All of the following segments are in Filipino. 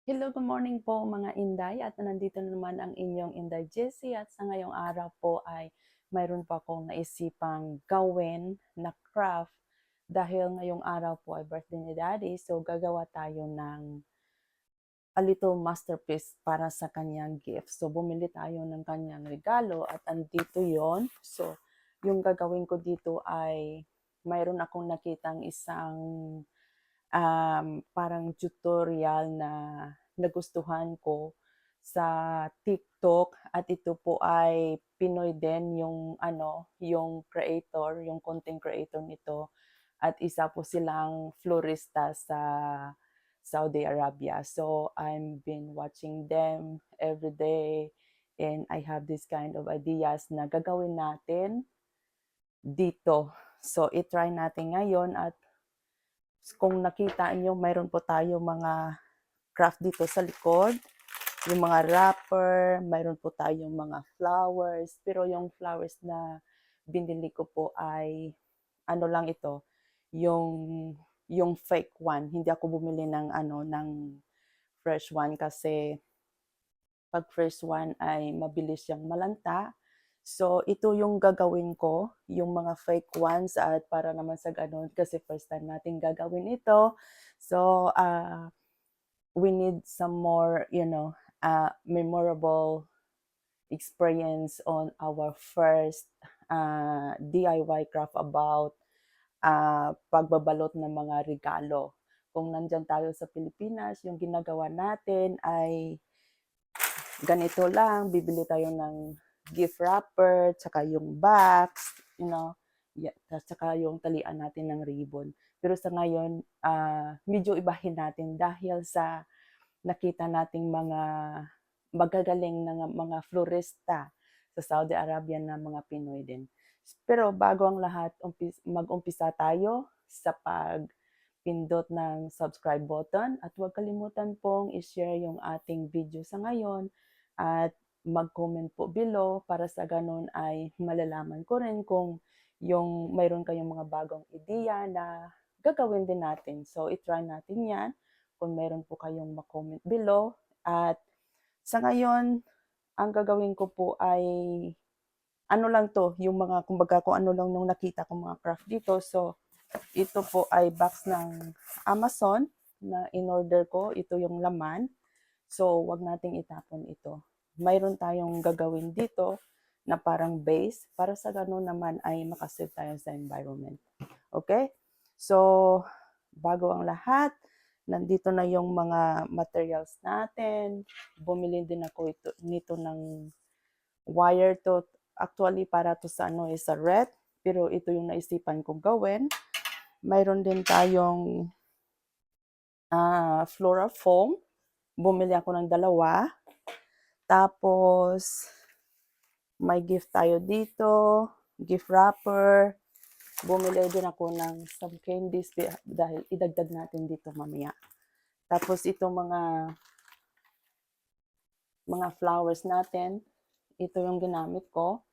Hello, good morning po mga Inday at nandito na naman ang inyong Inday Jessie at sa ngayong araw po ay mayroon pa akong naisipang gawin na craft dahil ngayong araw po ay birthday ni Daddy, so gagawa tayo ng a little masterpiece para sa kanyang gift. So bumili tayo ng kanyang regalo at andito yon. So yung gagawin ko dito ay mayroon akong nakitang isang parang tutorial na nagustuhan ko sa TikTok at ito po ay Pinoy din yung yung creator, yung content creator nito at isa po silang florista sa Saudi Arabia. So I've been watching them every day and I have this kind of ideas na gagawin natin dito. So i-try natin ngayon at kung nakita nyo, mayroon po tayo mga craft dito sa likod. Yung mga wrapper, mayroon po tayong mga flowers. Pero yung flowers na binili ko po ay, ano lang ito, yung, yung fake one. Hindi ako bumili ng, ng fresh one kasi pag fresh one ay mabilis siyang malanta. So, ito yung gagawin ko, yung mga fake ones at para naman sa ganun kasi first time natin gagawin ito. So, we need some more, memorable experience on our first DIY craft about pagbabalot ng mga regalo. Kung nandyan tayo sa Pilipinas, yung ginagawa natin ay ganito lang, bibili tayo ng gift wrapper, tsaka yung box, tsaka yung talian natin ng ribbon. Pero sa ngayon, medyo ibahin natin dahil sa nakita nating mga magagaling na mga florista sa Saudi Arabia na mga Pinoy din. Pero bago ang lahat, mag-umpisa tayo sa pindot ng subscribe button at huwag kalimutan pong i-share yung ating video sa ngayon at mag-comment po below para sa ganun ay malalaman ko rin kung yung mayroon kayong mga bagong ideya na gagawin din natin. So, i-try natin yan kung mayroon po kayong mag-comment below. At sa ngayon, ang gagawin ko po ay ano lang to, yung mga kumbaga kung ano lang nung nakita ko mga craft dito. So, ito po ay box ng Amazon na in-order ko. Ito yung laman. So, wag nating itapon ito. Mayroon tayong gagawin dito na parang base para sa ganun naman ay makasave tayo sa environment. Okay? So, bago ang lahat, nandito na yung mga materials natin. Bumili din ako nito ng wire to. Actually, para to sa sa red. Pero ito yung naisipan kong gawin. Mayroon din tayong floral foam. Bumili ako ng dalawa. Tapos, may gift tayo dito. Gift wrapper. Bumili din ako ng some candies dahil idagdag natin dito mamaya. Tapos itong mga flowers natin, ito yung ginamit ko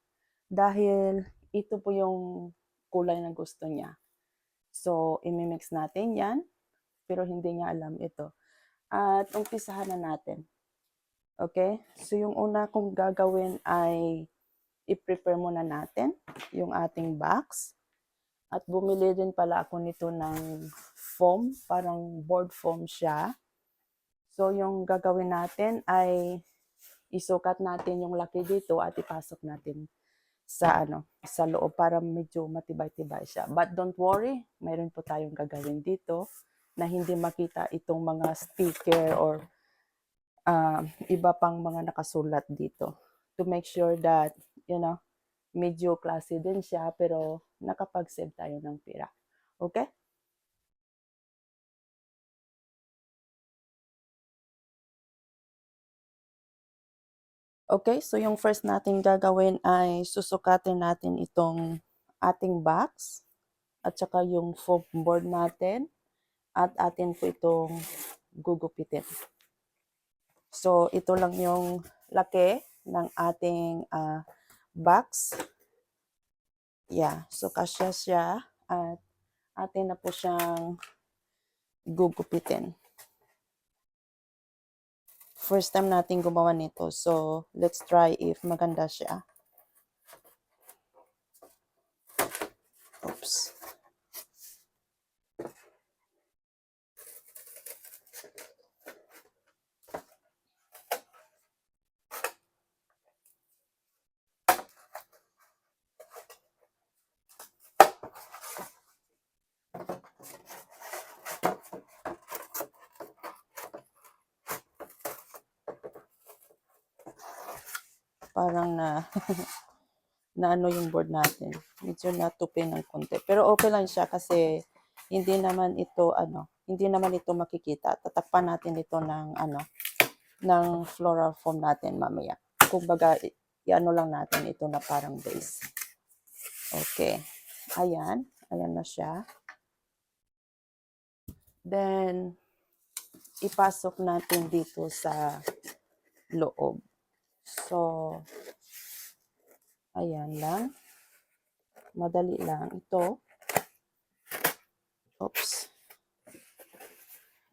dahil ito po yung kulay na gusto niya. So, imimix natin yan, pero hindi niya alam ito. At umpisahan na natin. Okay? So, yung una kong gagawin ay i-prepare muna natin yung ating box. At bumili din pala ako nito ng foam, parang board foam siya. So, yung gagawin natin ay isukat natin yung laki dito at ipasok natin sa loob para medyo matibay-tibay siya. But don't worry, mayroon po tayong gagawin dito na hindi makita itong mga sticker or iba pang mga nakasulat dito to make sure that, medyo classy din siya pero nakapag-save tayo ng pera. Okay? Okay, so yung first natin gagawin ay susukatin natin itong ating box at saka yung foam board natin at atin po itong gugupitin. So ito lang yung laki ng ating box. Yeah, so kasya siya at atin na po siyang gugupitin. First time natin gumawa nito. So, let's try if maganda siya. Oops. Parang na na ano yung board natin. Medyo natupi ng konti. Pero okay lang siya kasi hindi naman ito makikita. Tatakpan natin ito ng ng floral foam natin mamaya. Kumbaga, i-ano lang natin ito na parang base. Okay. Ayan. Ayan na siya. Then, ipasok natin dito sa loob. So, ayan lang. Madali lang ito. Oops.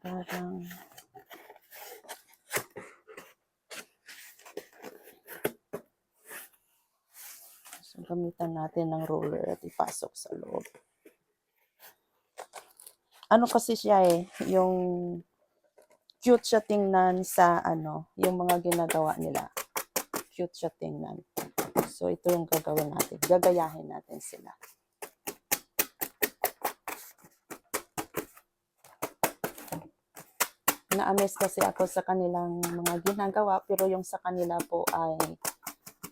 Parang so, gamitan natin ng roller at ipasok sa loob. Ano kasi siya yung cute siya tingnan sa yung mga ginagawa nila. Cute siya tingnan. So, ito yung gagawin natin. Gagayahin natin sila. Na-amaze kasi ako sa kanilang mga ginagawa, pero yung sa kanila po ay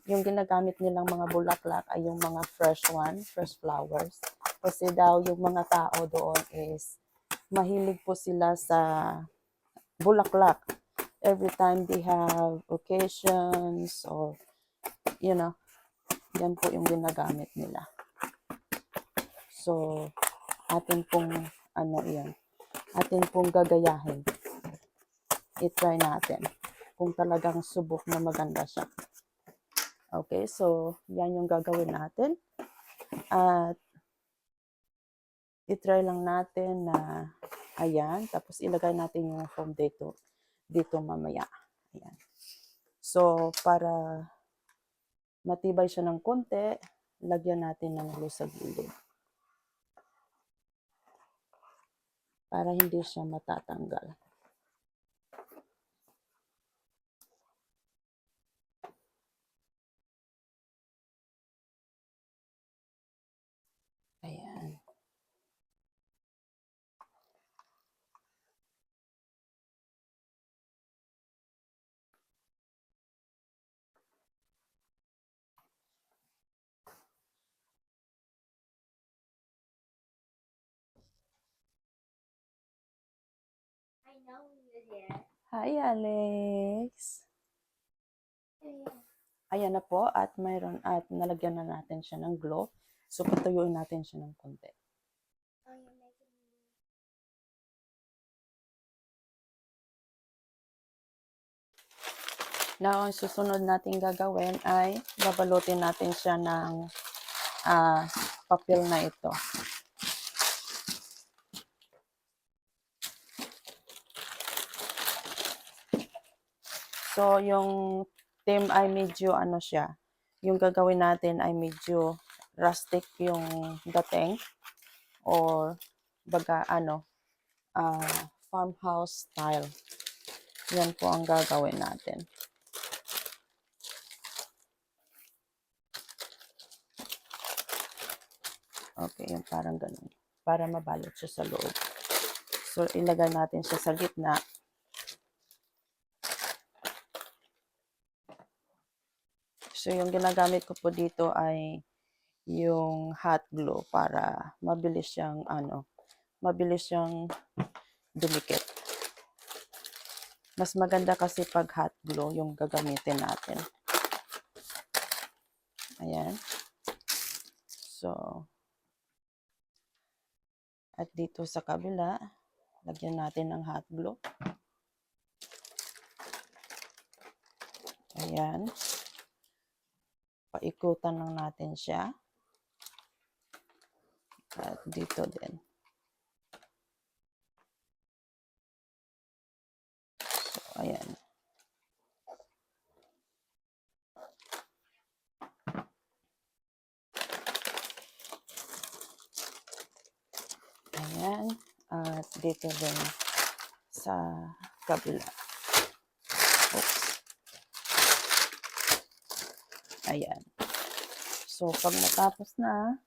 yung ginagamit nilang mga bulaklak ay yung mga fresh flowers. Kasi daw yung mga tao doon is mahilig po sila sa bulaklak. Every time they have occasions or, yan po yung ginagamit nila. So, atin pong, atin pong gagayahin. I-try natin kung talagang subok na maganda siya. Okay, so, yan yung gagawin natin. At, i-try lang natin na, ayan, tapos ilagay natin yung foam dito mamaya. Ayan. So, para matibay siya ng konti, lagyan natin ng glue sa gilid. Para hindi siya matatanggal. Ayan. Hi, Alex. Ayan na po at nalagyan na natin siya ng glue. So, patuyuin natin siya ng konti. Now, ang susunod natin gagawin ay babalutin natin siya ng papel na ito. So, yung theme ay medyo siya. Yung gagawin natin ay medyo rustic yung dating or baga farmhouse style. Yan po ang gagawin natin. Okay, yung parang ganun. Para mabalot siya sa loob. So, ilagay natin siya sa gitna. So, yung ginagamit ko po dito ay yung hot glue para mabilis siyang dumikit. Mas maganda kasi pag hot glue yung gagamitin natin. Ayan. So, at dito sa kabila, lagyan natin ng hot glue. Ayan. Paikutan lang natin siya. At dito din. So, ayan. Ayan. At dito din sa kabila. Oops. Ayan. So, pag natapos na,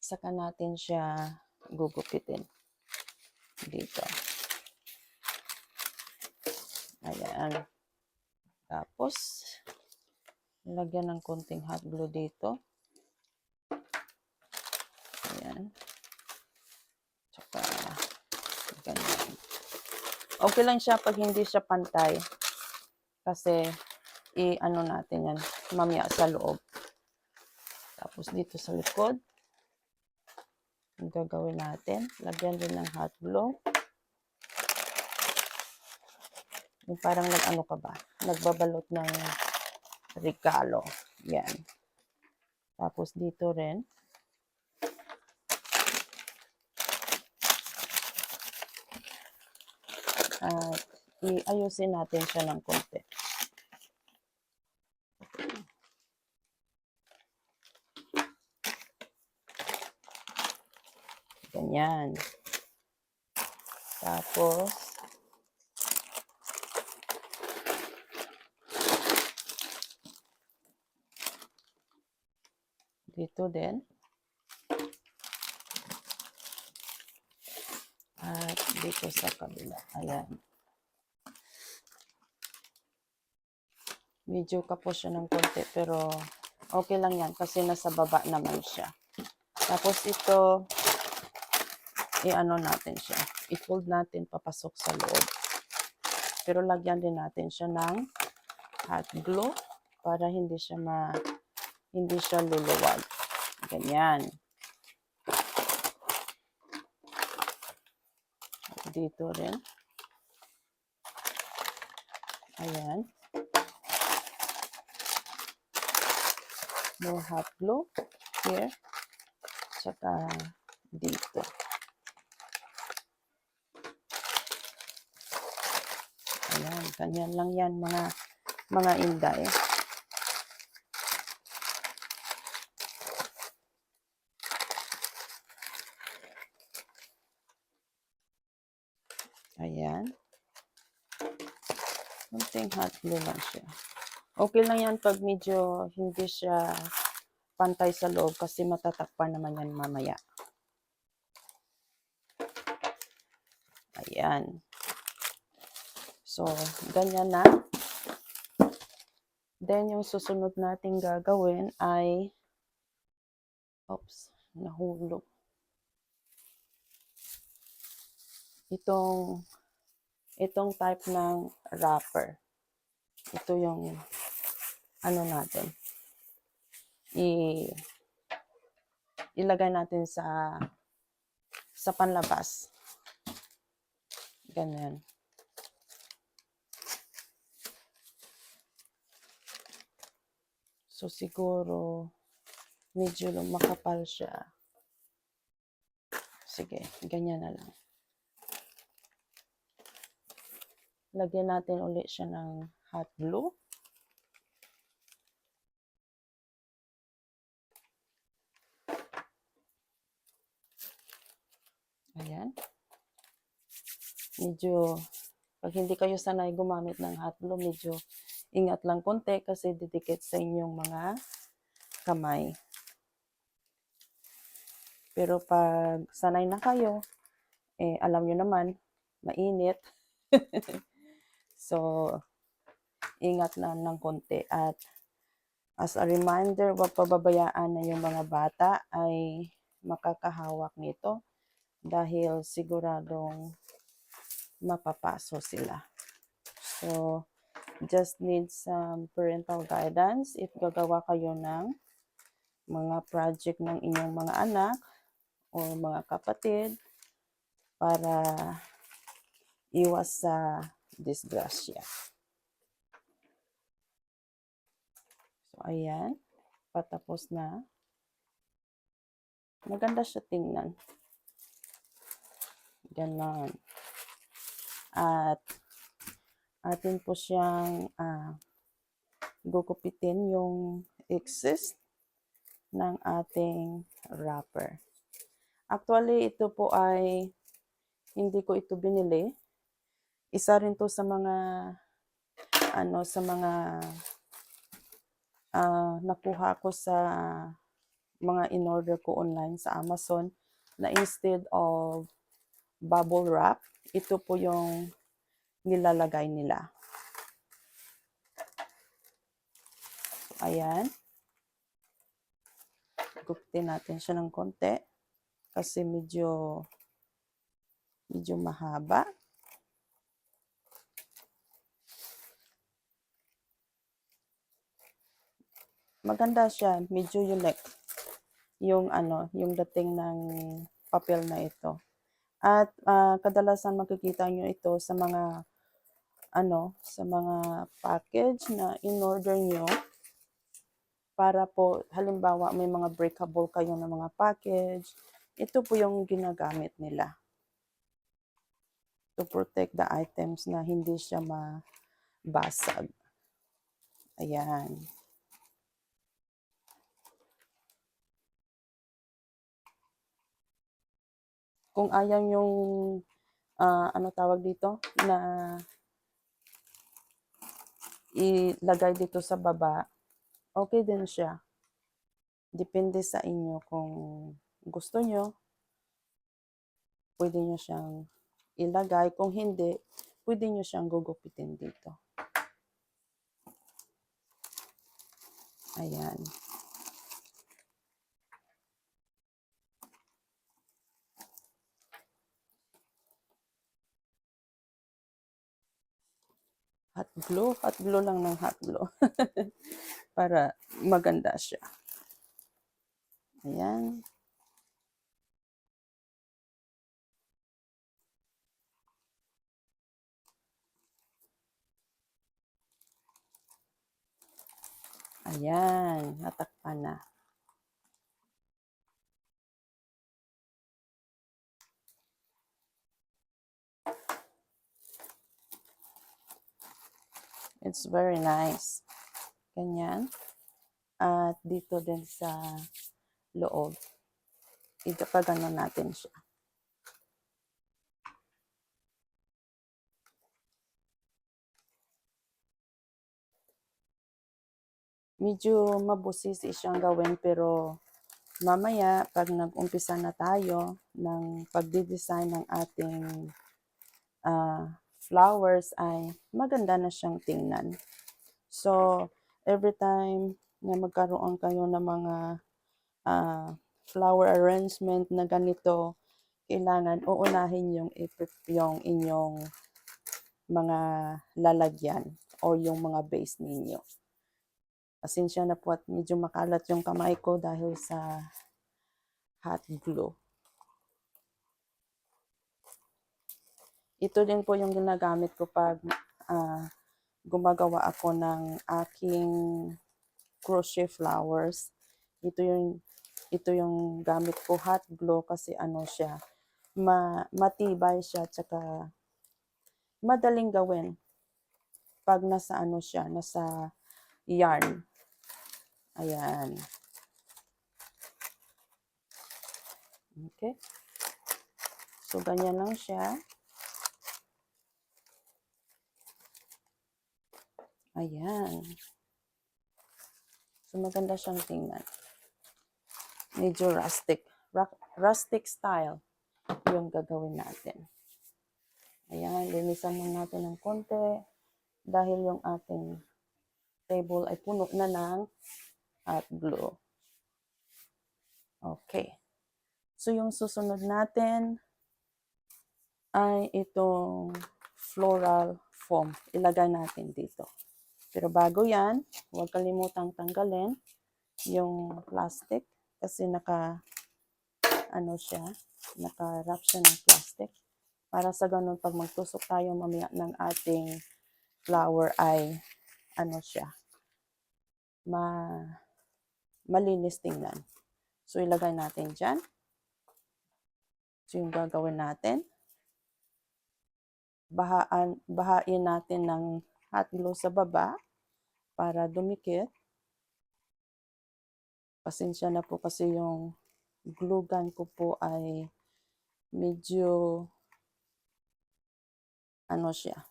saka natin siya gugupitin dito. Ayan. Tapos, lagyan ng konting hot glue dito. Ayan. Tsaka, ganyan. Okay lang siya pag hindi siya pantay. Kasi, i-ano natin yan, mamaya sa loob. Tapos, dito sa likod, ang gagawin natin, lagyan din ng hot glue. Yung parang nag-ano ka ba? Nagbabalot ng regalo. Yan. Tapos dito rin. At iayusin natin siya ng konti. Ganyan. Tapos, dito din. At dito sa kabila. Ayan. Medyo kapos siya ng konti pero okay lang yan kasi nasa baba naman siya. Tapos ito, i-ano natin siya. I-fold natin papasok sa loob. Pero lagyan din natin siya ng hot glue para hindi siya luluwag. Ganyan. Dito rin. Ayan. More hot glue here. Tsaka dito. Ayan. Ganyan lang yan mga inday. Ayan. Konting hot glue lang siya. Okay lang yan pag medyo hindi siya pantay sa loob kasi matatakpan naman yan mamaya. Ayan. So, ganyan na. Then, yung susunod nating gagawin ay oops, nahulog. Itong type ng wrapper. Ito yung ano natin. Ilagay natin sa panlabas. Ganyan. So, siguro medyo makapal siya. Sige, ganyan na lang. Lagyan natin ulit siya ng hot glue. Ayan. Medyo, pag hindi kayo sanay gumamit ng hot glue, medyo ingat lang konti kasi didikit sa inyong mga kamay. Pero pag sanay na kayo, alam nyo naman, mainit. So, ingat na ng konti. At as a reminder, huwag pababayaan na yung mga bata ay makakahawak nito dahil siguradong mapapaso sila. So, just need some parental guidance if gagawa kayo ng mga project ng inyong mga anak o mga kapatid para iwas sa disgrasya. So, ayan. Patapos na. Maganda siya tingnan. Ganon. At atin po siyang gugupitin yung excess ng ating wrapper. Actually, ito po ay hindi ko ito binili. Isa rin 'to sa mga sa mga, nakuha ko sa mga in-order ko online sa Amazon na instead of bubble wrap, ito po yung nilalagay nila. Ayan. Gupitin natin siya ng konti kasi medyo mahaba. Maganda siya, medyo unique yung yung dating ng papel na ito. At kadalasan makikita nyo ito sa mga sa mga package na in-order nyo para po halimbawa may mga breakable kayo ng mga package, ito po yung ginagamit nila to protect the items na hindi siya mabasag. Ayan. Kung ayaw yung tawag dito na ilagay dito sa baba, okay din siya. Depende sa inyo kung gusto nyo, pwede nyo siyang ilagay. Kung hindi, pwede nyo siyang gugupitin dito. Ayan. Hot glue lang ng hot glue. Para maganda siya. Ayan. Ayan, natakpan na. It's very nice. Ganyan. At dito din sa loob. Ipagano natin siya. Medyo mabusisi siyang gawin pero mamaya pag nag-umpisa na tayo ng pagdi-design ng ating flowers ay maganda na siyang tingnan. So, every time na magkaroon kayo ng mga flower arrangement na ganito, kailangan uunahin yung inyong mga lalagyan o yung mga base ninyo. Pasensya na po at medyo makalat yung kamay ko dahil sa hot glue. Ito din po yung ginagamit ko pag gumagawa ako ng aking crochet flowers. Ito yung gamit ko, hot glue, kasi siya, matibay siya, tsaka madaling gawin pag nasa siya, nasa yarn. Ayan. Okay. So, ganyan lang siya. Ayan. So, maganda siyang tingnan. Medyo rustic style yung gagawin natin. Ayan, linisan lang natin ng konti dahil yung ating table ay puno na ng hot glue. Okay. So, yung susunod natin ay itong floral foam. Ilagay natin dito. Pero bago yan, huwag kalimutang tanggalin yung plastic kasi naka-wrap siya ng plastic. Para sa ganun, pag magtusok tayo mamaya ng ating flower ay malinis tingnan. So, ilagay natin dyan. So, yung gagawin natin, bahain natin ng hot glue sa baba para dumikit. Pasensya na po kasi yung glue gun ko po ay medyo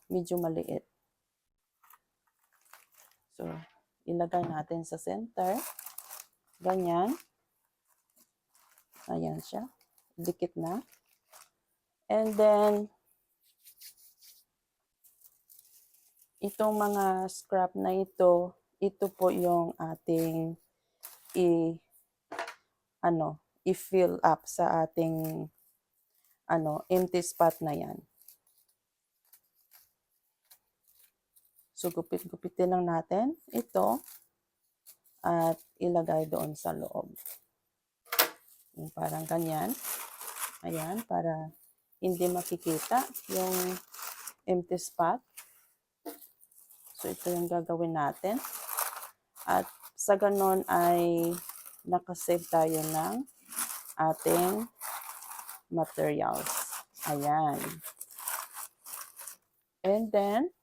medyo maliit. So, ilagay natin sa center. Ganyan. Ayan siya. Dikit na. And then, itong mga scrap na ito po yung ating i-fill up sa ating empty spot na yan. So, gupit-gupitin lang natin ito at ilagay doon sa loob. Yung parang ganyan. Ayan, para hindi makikita yung empty spot. So, ito yung gagawin natin. At sa ganon ay nakasave tayo ng ating materials. Ayan. And then,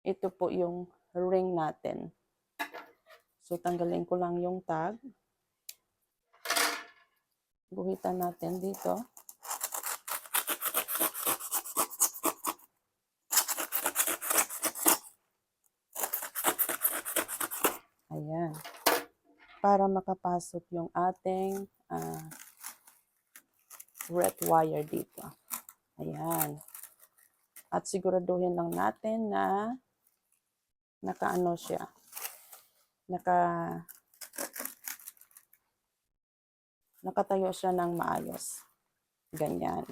ito po yung ring natin. So, tanggalin ko lang yung tag. Guhitan natin dito. Ayan. Para makapasok yung ating red wire dito. Ayan. At siguraduhin lang natin na nakaano siya. Nakatayo siya ng maayos. Ganyan.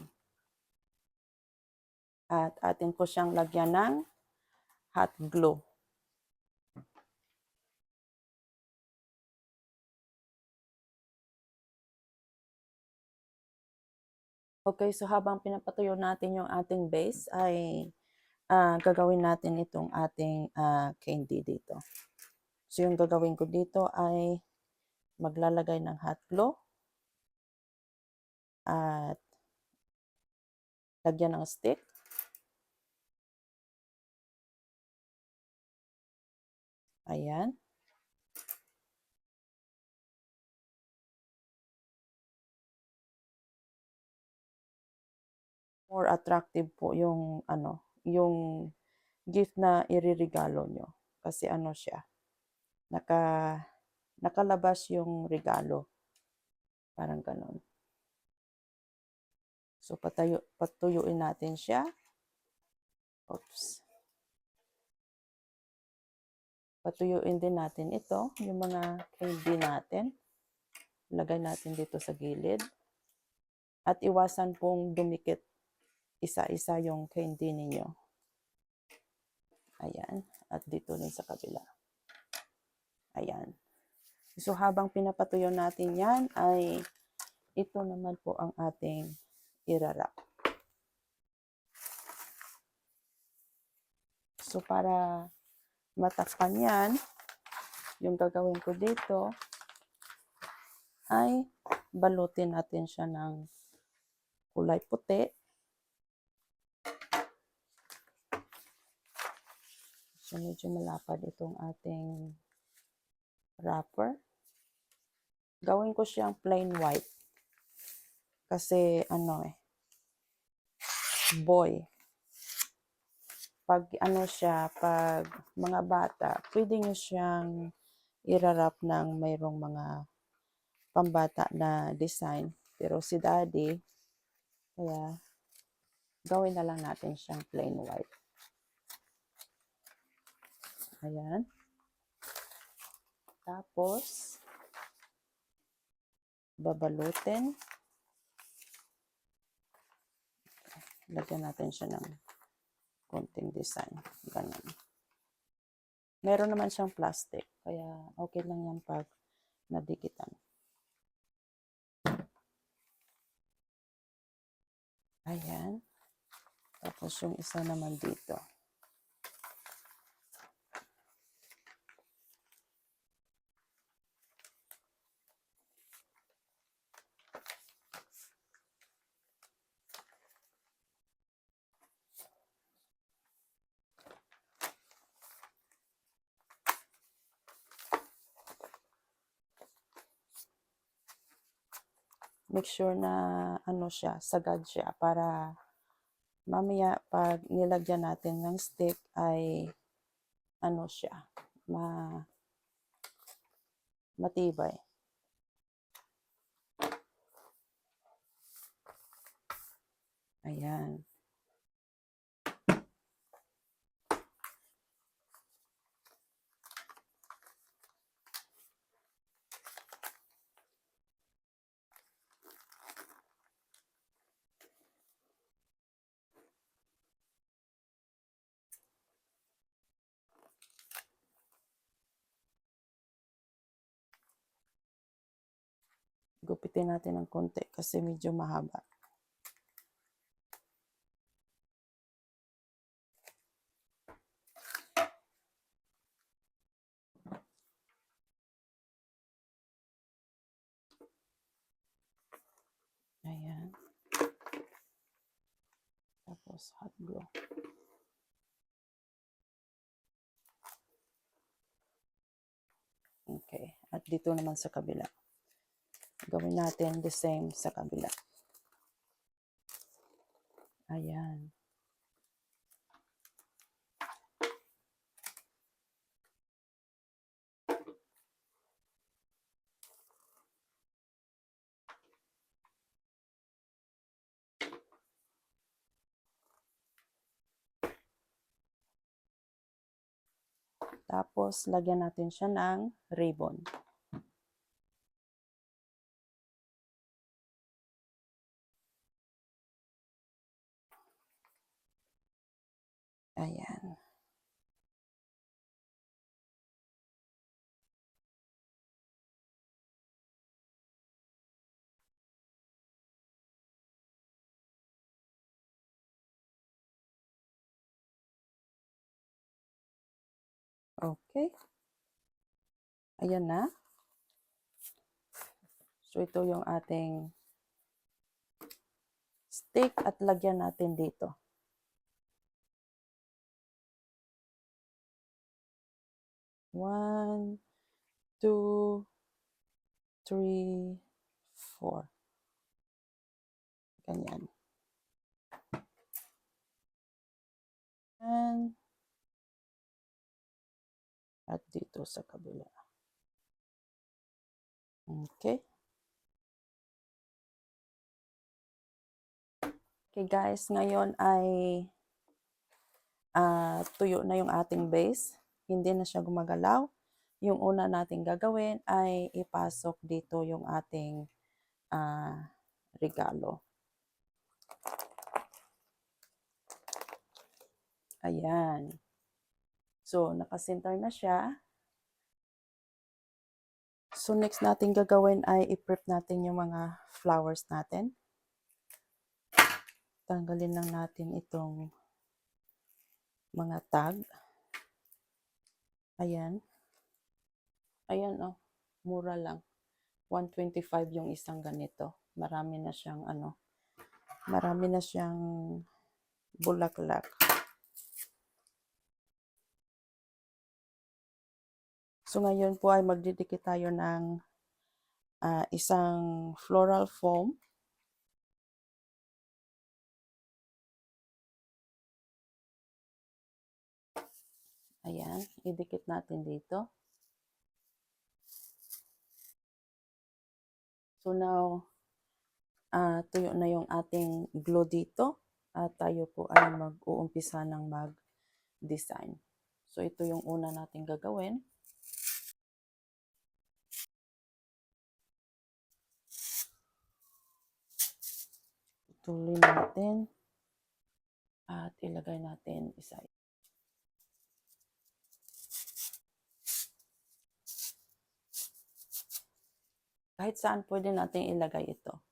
At atin ko siyang lagyan ng hot glue. Okay, so habang pinapatuyo natin yung ating base ay gagawin natin itong ating candy dito. So yung gagawin ko dito ay maglalagay ng hot glue at lagyan ng stick. Ayan. More attractive po yung yung gift na iririgalo nyo. Kasi siya, nakalabas yung regalo. Parang ganon. So, patuyuin natin siya. Oops. Patuyuin din natin ito, yung mga candy natin. Lagay natin dito sa gilid. At iwasan pong dumikit isa-isa yung candy ninyo. Ayan. At dito rin sa kabila. Ayan. So, habang pinapatuyo natin yan, ay ito naman po ang ating irarap. So, para matakpan yan, yung gagawin ko dito ay balutin natin siya ng kulay puti. So, medyo malapad itong ating wrapper. Gawin ko siyang plain white. Kasi, boy. Pag pag mga bata, pwede nyo siyang irarap ng mayroong mga pambata na design. Pero si daddy, kaya gawin na lang natin siyang plain white. Ayan. Tapos, babalutin. Lagyan natin siya ng konting design. Ganun. Meron naman siyang plastic. Kaya okay lang yan pag nadikitan. Ayan. Tapos yung isa naman dito. make sure na ano siya, sagad siya para mamaya pag nilagyan natin ng stick ay ano siya, matibay. Ayan. Gupitin natin ng konti kasi medyo mahaba. Ayan. Tapos hot glue. Okay. At dito naman sa kabila. Gawin natin the same sa kabila. Ayan. Tapos, lagyan natin siya ng ribbon. Ayan. Okay. Ayan na. So, ito yung ating stick at lagyan natin dito. One, two, three, four. Ganyan. At dito sa kabila. Okay. Okay guys, ngayon ay tuyo na yung ating base. Hindi na siya gumagalaw. Yung una nating gagawin ay ipasok dito yung ating regalo. Ayan. So, nakasinter na siya. So, next natin gagawin ay i-prep natin yung mga flowers natin. Tanggalin lang natin itong mga tag. Ayan. Ayan, oh. Mura lang. 125 yung isang ganito. Marami na siyang bulaklak. So, ngayon po ay magdidikit tayo ng isang floral foam. Ayan, idikit natin dito. So now, tuyo na yung ating glue dito. At tayo po ay mag-uumpisa ng mag-design. So ito yung una natin gagawin. Tuloy natin. At ilagay natin isa. Kahit saan pwede natin ilagay ito.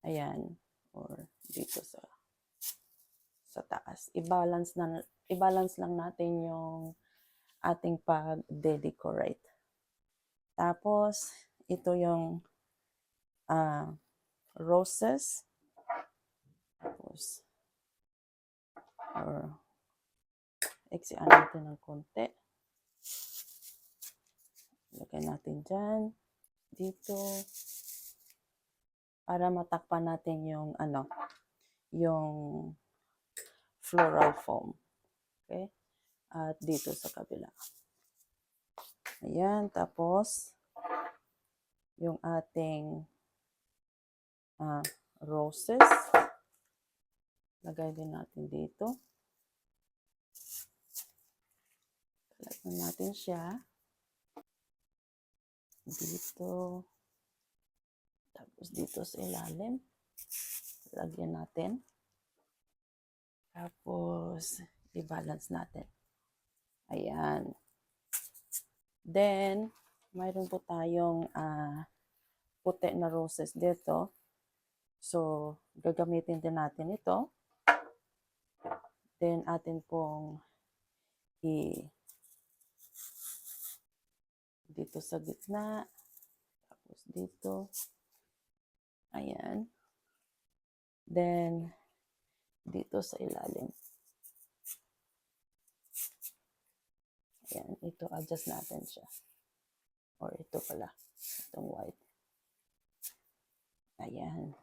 Ayan. Or dito sa taas. I-balance lang natin yung ating pag-decorate. Tapos, ito yung roses. Tapos, or eksian natin ng konti. Lagay natin dyan. Dito. para matakpan natin yung ano, yung floral foam. Okay? At dito sa kabila. Ayan, tapos yung ating roses. Lagay din natin dito. Lagyan natin siya. Dito. Tapos dito sa ilalim. Lagyan natin. Tapos, i-balance natin. Ayan. Then, mayroon po tayong puti na roses dito. So, gagamitin din natin ito. Then, atin pong dito sa gitna. Tapos dito. Ayan. Then, dito sa ilalim. Ayan. Ito, adjust natin siya. Or ito pala. Itong white. Ayan.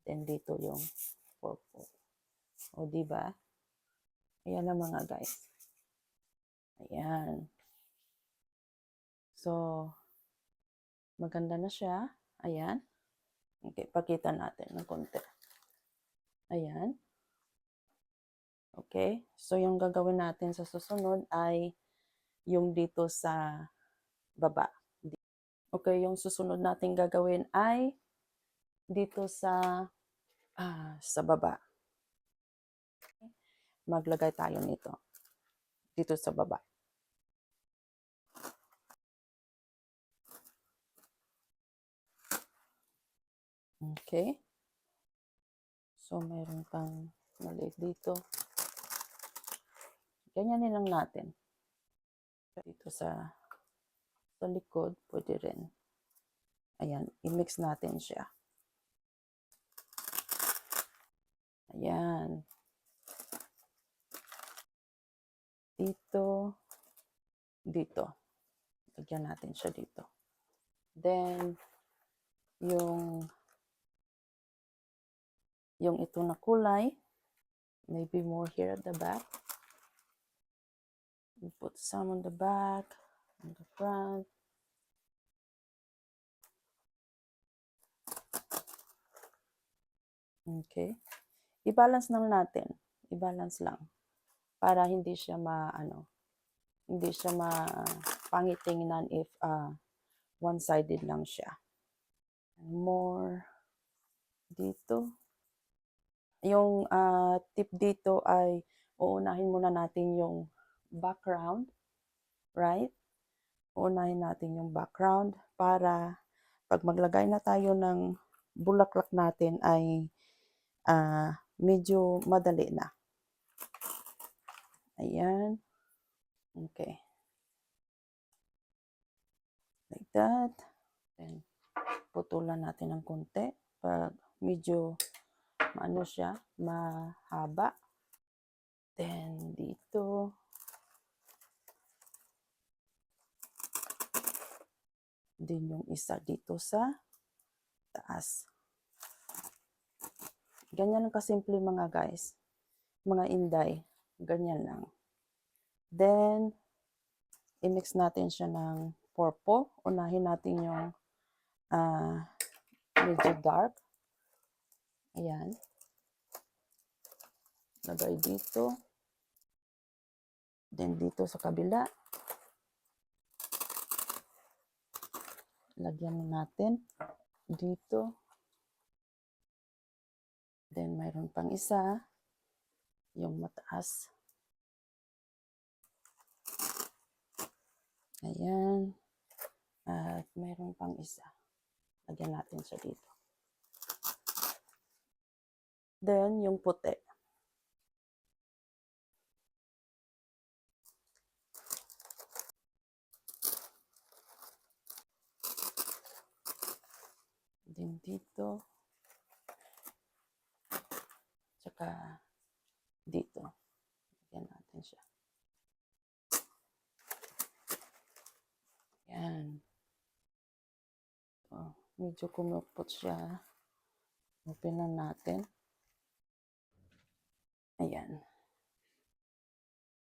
Then, dito yung purple. O, diba? Ayan na mga guys. Ayan. So, maganda na siya. Ayan. Okay, pakita natin ng konti. Ayan. Okay. So, yung gagawin natin sa susunod ay yung dito sa baba. Okay, yung susunod natin gagawin ay dito sa baba. Maglagay tayo nito. Dito sa baba. Okay. So, mayroon pang maliit dito. Ganyanin lang natin. Dito sa likod, pwede rin. Ayan, i-mix natin siya. Ayan. Dito. Dito. Lagyan natin siya dito. Then, yung ito na kulay, maybe more here at the back. We put some on the back, on the front. Okay. I-balance lang natin. I-balance lang. Para hindi siya hindi siya pangit tingnan if one-sided lang siya. More dito. Yung tip dito ay uunahin muna natin yung background, right? Uunahin natin yung background para pag maglagay na tayo ng bulaklak natin ay medyo madali na. Ayan. Okay. Like that. Then, putulan natin ng konti pag medyo siya, mahaba. Then, dito. Then, yung isa dito sa taas. Ganyan lang kasimple mga guys. Mga inday. Ganyan lang. Then, i-mix natin siya ng purple. Unahin natin yung medyo dark. Ayan. Lagay dito. Then, dito sa kabila. Lagyan natin. Dito. Then, mayroon pang isa. Yung mataas. Ayan. At mayroon pang isa. Lagyan natin siya dito. Then, yung puti. Then, dito. Tsaka, dito. Lagyan natin siya. Ayan. Oh, medyo kumupot siya. Open lang natin. Ayan.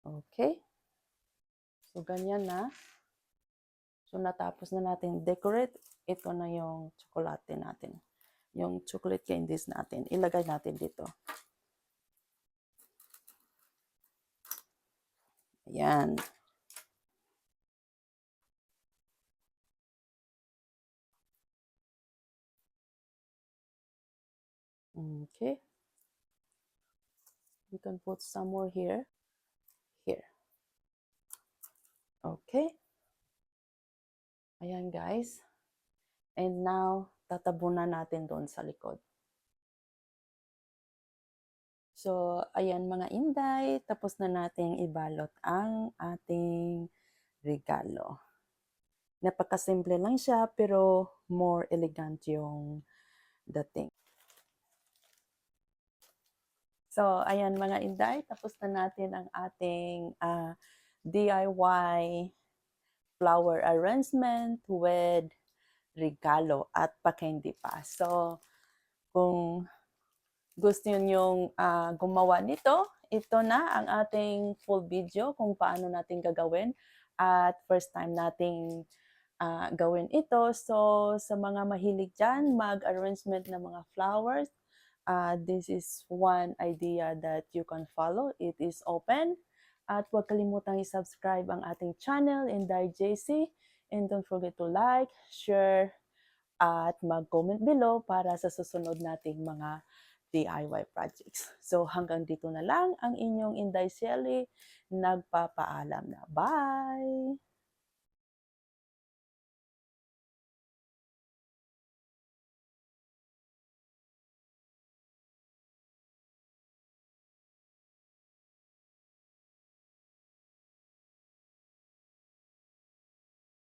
Okay. So, ganyan na. So, natapos na natin decorate. Ito na yung tsokolate natin. Yung chocolate candies natin. Ilagay natin dito. Ayan. Okay. We can put some more here. Here. Okay. Ayan, guys. And now, tatabunan natin doon sa likod. So, ayan mga inday, tapos na nating ibalot ang ating regalo. Napakasimple lang siya, pero more elegant yung dating. So, ayan mga inday, tapos na natin ang ating DIY flower arrangement with regalo at pa-candy pa. So, kung gusto nyong gumawa nito, ito na ang ating full video kung paano natin gagawin. At first time nating gawin ito. So, sa mga mahilig dyan, mag-arrangement ng mga flowers, this is one idea that you can follow. It is open. At huwag kalimutang i-subscribe ang ating channel, Inday JC. And don't forget to like, share, at mag-comment below para sa susunod nating mga DIY projects. So hanggang dito na lang ang inyong Inday Shelly. Nagpapaalam na. Bye!